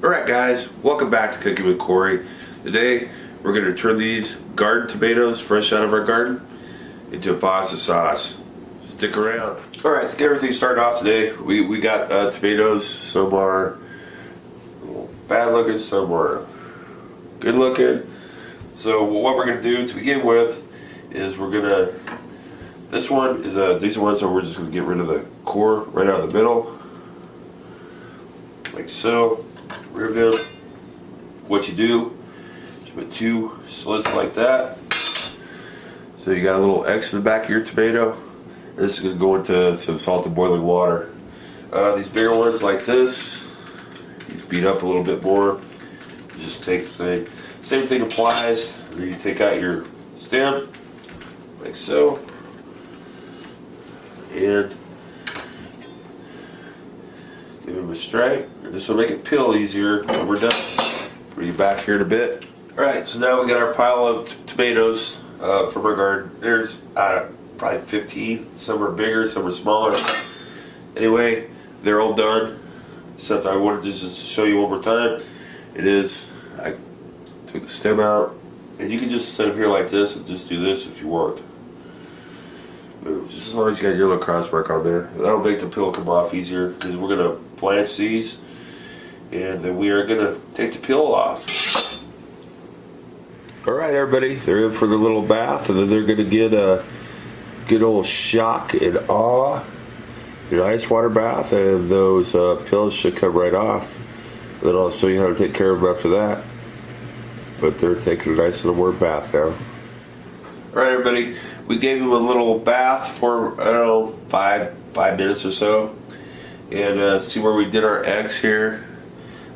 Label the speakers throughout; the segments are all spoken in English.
Speaker 1: Alright guys, welcome back to Cooking with Corey. Today we're going to turn these garden tomatoes fresh out of our garden into a pasta sauce. Stick around. Alright, to get everything started off today, we got tomatoes. Some are bad looking, some are good looking. So what we're going to do to begin with is these are ones that we're just going to get rid of the core right out of the middle. Like so. Remove them. What you do is put two slits like that. So you got a little X in the back of your tomato. And this is going to go into some salted boiling water. These bigger ones like this, these beat up a little bit more. You just take the thing. Same thing applies. And then you take out your stem, like so. And give them a stripe. This will make it peel easier when we're done. Bring you back here in a bit. Alright, so now we got our pile of tomatoes from our garden. There's probably 15. Some are bigger, some are smaller. Anyway, they're all done. Except I wanted to just show you one more time. I took the stem out. And you can just set them here like this and just do this if you want. Just as long as you got your little cross mark on there. That'll make the peel come off easier, because we're going to blanch these and then we are going to take the peel off. Alright everybody, they're in for the little bath, and then they're going to get a good old shock and awe in an ice water bath, and those peels should come right off. And then I'll show you how to take care of them after that. But they're taking a nice little warm bath now. Alright everybody, we gave them a little bath for, I don't know, five minutes or so. And see where we did our X here?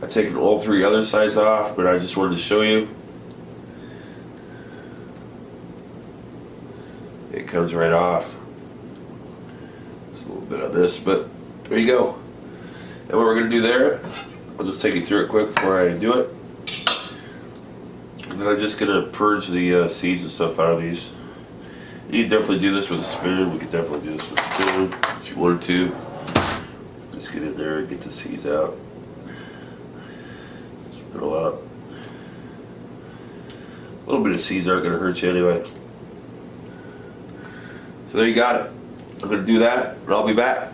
Speaker 1: I've taken all three other sides off, but I just wanted to show you. It comes right off. There's a little bit of this, but there you go. And what we're going to do there, I'll just take you through it quick before I do it. And then I'm just going to purge the seeds and stuff out of these. You can definitely do this with a spoon. We could definitely do this with a spoon if you wanted to. Just get in there and get the seeds out. Spill out. A little bit of seeds aren't going to hurt you anyway. So there you got it. I'm going to do that, and I'll be back.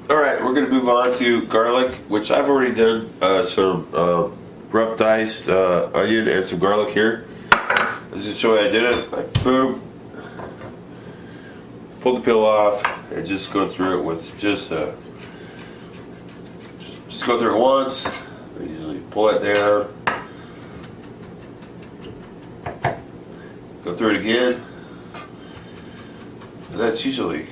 Speaker 1: Alright, we're going to move on to garlic, which I've already done some rough diced onion and some garlic here. This is showing I did it. Like boom, pull the peel off, and just go through it with just go through it once. I usually pull it down, go through it again. And that's usually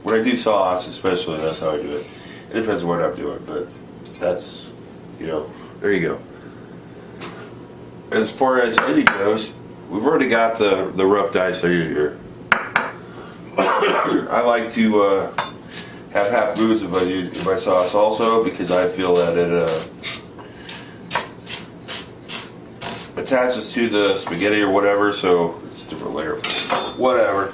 Speaker 1: when I do sauce, especially. That's how I do it. It depends on what I'm doing, but that's, there you go. As far as onion goes, we've already got the rough diced onion here. I like to have half moves of onion in my sauce also, because I feel that it attaches to the spaghetti or whatever, so it's a different layer for whatever.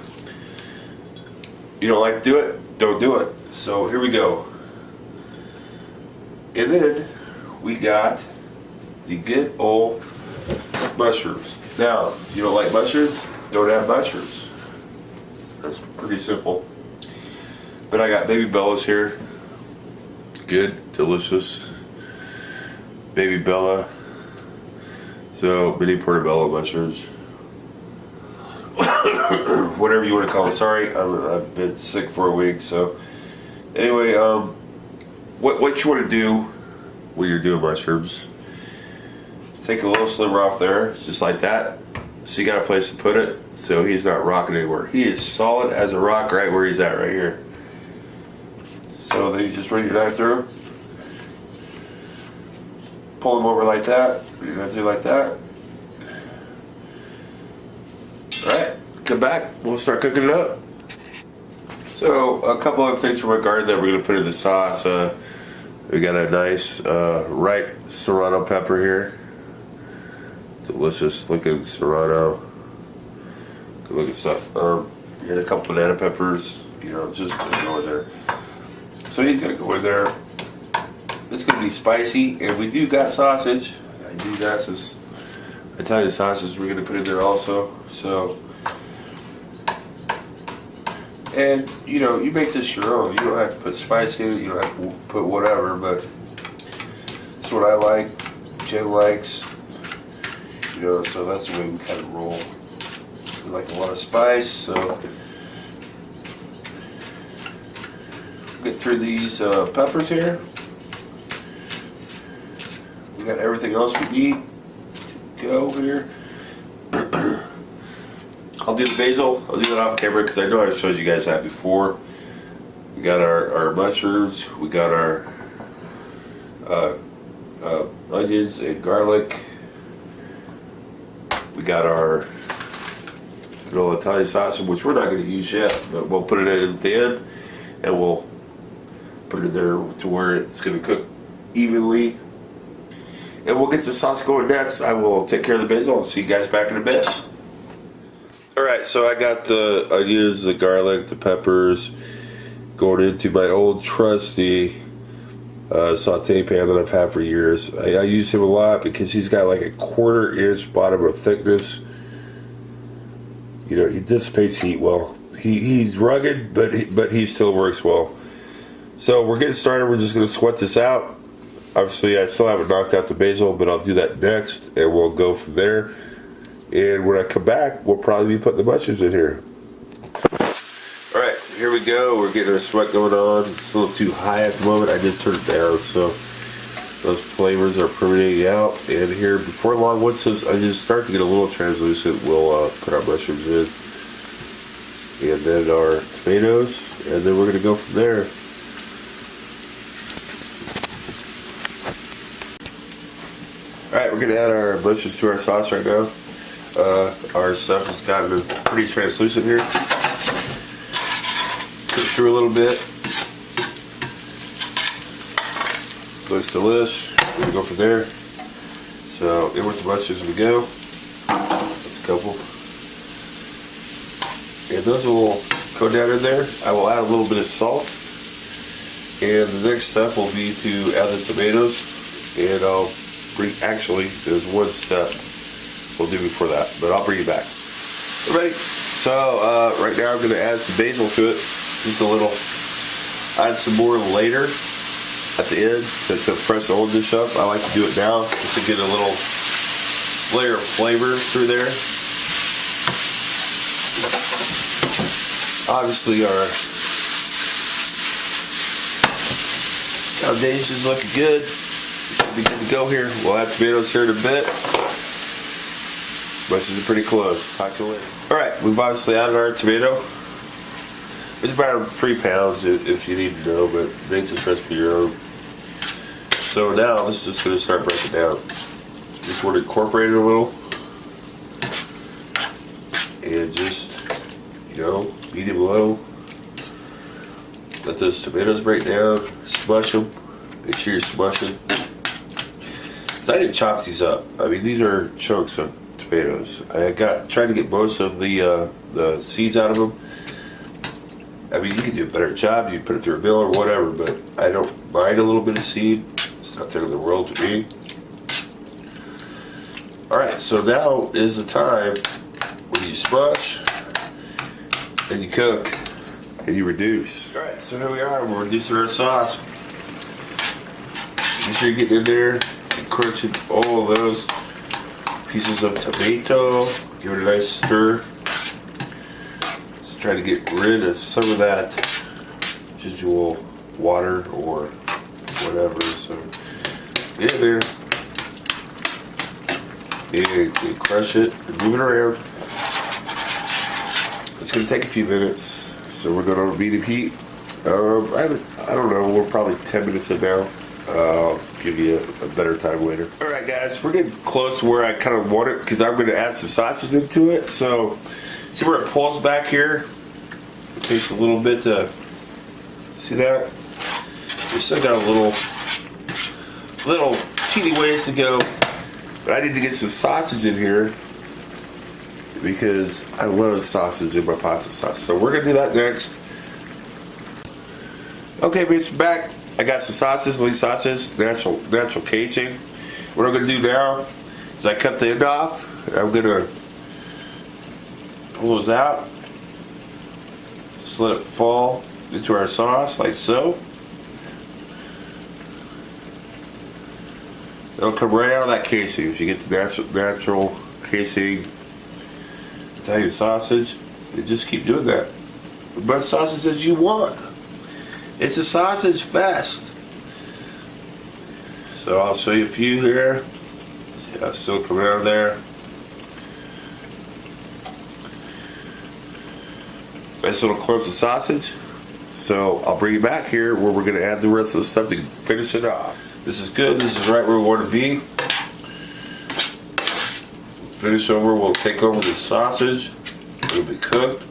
Speaker 1: You don't like to do it? Don't do it. So here we go. And then we got the good old mushrooms. Now, if you don't like mushrooms, don't have mushrooms. That's pretty simple. But I got baby bellas here. Good, delicious. Baby bella. So, mini portobello mushrooms. Whatever you want to call them. Sorry, I've been sick for a week. So, anyway, what you want to do when you're doing mushrooms, take a little sliver off there, just like that. So you got a place to put it, so he's not rocking anywhere. He is solid as a rock right where he's at right here. So then you just run your knife through, pull him over like that, run your knife through like that. Alright, come back, we'll start cooking it up. So a couple of things from our garden that we're going to put in the sauce. We got a nice ripe serrano pepper here. Delicious looking serrano. Good looking stuff. And a couple banana peppers, just to go in there. So he's gonna go in there. it's gonna be spicy, and we do got sausage. I do got this Italian sausage we're gonna put in there also. So, and you know, you make this your own. You don't have to put spice in it. You don't have to put whatever, but that's what I like. Jen likes. You know, so that's the way we kind of roll. We like a lot of spice, so get through these peppers here. We got everything else we need to go here. I'll do the basil. I'll do that off camera because I know I showed you guys that before. We got our mushrooms. We got our onions and garlic. We got our good old Italian sausage, which we're not going to use yet, but we'll put it in at the end, and we'll put it there to where it's going to cook evenly. And we'll get the sauce going next. I will take care of the basil. I'll see you guys back in a bit. Alright, so I got the onions, the garlic, the peppers going into my old trusty saute pan that I've had for years. I use him a lot because he's got like a 1/4 inch bottom of thickness. You know, he dissipates heat well. He's rugged, but he still works well. So we're getting started. We're just going to sweat this out. Obviously, I still haven't knocked out the basil, but I'll do that next, and we'll go from there. And when I come back, we'll probably be putting the mushrooms in here. Alright, here we go. We're getting our sweat going on. It's a little too high at the moment. I did turn it down, so those flavors are permeating out. And here, before long, once those onions start to get a little translucent, we'll put our mushrooms in. And then our tomatoes. And then we're going to go from there. Alright, we're going to add our mushrooms to our sauce right now. Our stuff has gotten pretty translucent here. Cook it through a little bit. Looks delish. We're going to go from there. So, in with the mushrooms we go. That's a couple. And those will go down in there. I will add a little bit of salt. And the next step will be to add the tomatoes. And I'll actually, there's one step we'll do before that, but I'll bring you back. Alright, so right now I'm going to add some basil to it. Just a little. Add some more later at the end to fresh old dish up. I like to do it now just to get a little layer of flavor through there. Obviously our foundation's looking good. Be good to go here. We'll add tomatoes here in a bit. Mushrooms are pretty close. Talk to you later. Alright, we've obviously added our tomato. It's about 3 pounds if you need to know, but make this recipe your own. So now this is just going to start breaking down. Just want to incorporate it a little. And just, you know, medium low. Let those tomatoes break down. Smush them. Make sure you're smushing. I didn't chop these up. I mean, these are chunks of tomatoes. I tried to get most of the seeds out of them. I mean, you can do a better job. You put it through a mill or whatever, but I don't mind a little bit of seed. It's not the end of the world to me. All right, so now is the time when you smush and you cook and you reduce. All right, so here we are. We're reducing our sauce. Make sure you get in there. Crunching all of those pieces of tomato, give it a nice stir. Just try to get rid of some of that residual water or whatever. So get in there and crush it and move it around. It's going to take a few minutes, so we're going to medium heat. I don't know, we're probably 10 minutes in now. I'll give you a better time later. Alright guys, we're getting close to where I kind of want it because I'm going to add some sausage into it. So, see where it pulls back here? It takes a little bit to, see that? We still got a little teeny ways to go. But I need to get some sausage in here because I love sausage in my pasta sauce. So we're going to do that next. Okay, bitch, back. I got some sausages, lean sausage, natural casing. What I'm gonna do now is I cut the end off. I'm gonna pull those out. Just let it fall into our sauce like so. It'll come right out of that casing. If you get the natural casing Italian sausage, you just keep doing that. As much sausage as you want. It's a sausage fest. So I'll show you a few here. See how it's still coming out of there. Nice little clumps of sausage. So I'll bring you back here where we're going to add the rest of the stuff to finish it off. This is good. This is right where we want to be. Finish over. We'll take over the sausage. It'll be cooked.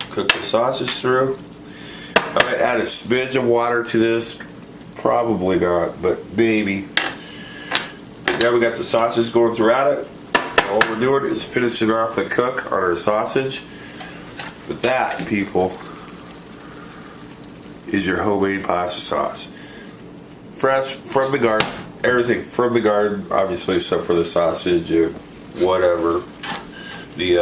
Speaker 1: Cook the sausage through. I might add a smidge of water to this. Probably not, but maybe. Now we got the sausage going throughout it. All we're doing is finishing off the cook on our sausage. But that, people, is your homemade pasta sauce. Fresh from the garden. Everything from the garden, obviously, except for the sausage and whatever. The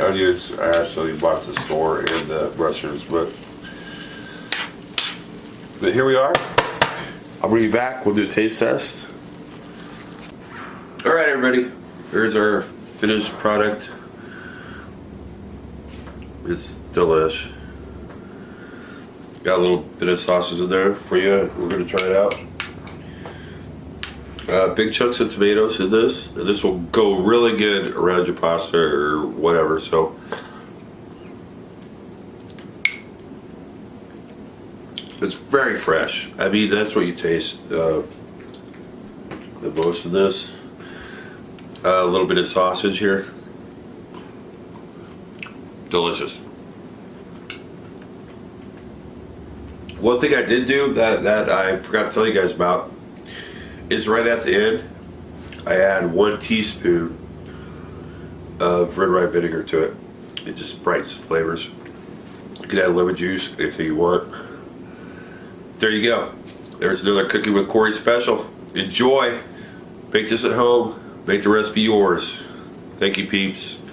Speaker 1: onions I actually bought at the store and the mushrooms, but here we are. I'll bring you back. We'll do a taste test. All right, everybody. Here's our finished product. It's delish. Got a little bit of sauces in there for you. We're gonna try it out. Big chunks of tomatoes in this. And this will go really good around your pasta or whatever. So it's very fresh. I mean, that's what you taste the most of this. A little bit of sausage here. Delicious. One thing I did do that I forgot to tell you guys about is right at the end, I add 1 teaspoon of red wine vinegar to it. It just brightens the flavors. You can add lemon juice, anything you want. There you go. There's another Cooking with Corey special. Enjoy. Make this at home. Make the recipe yours. Thank you, peeps.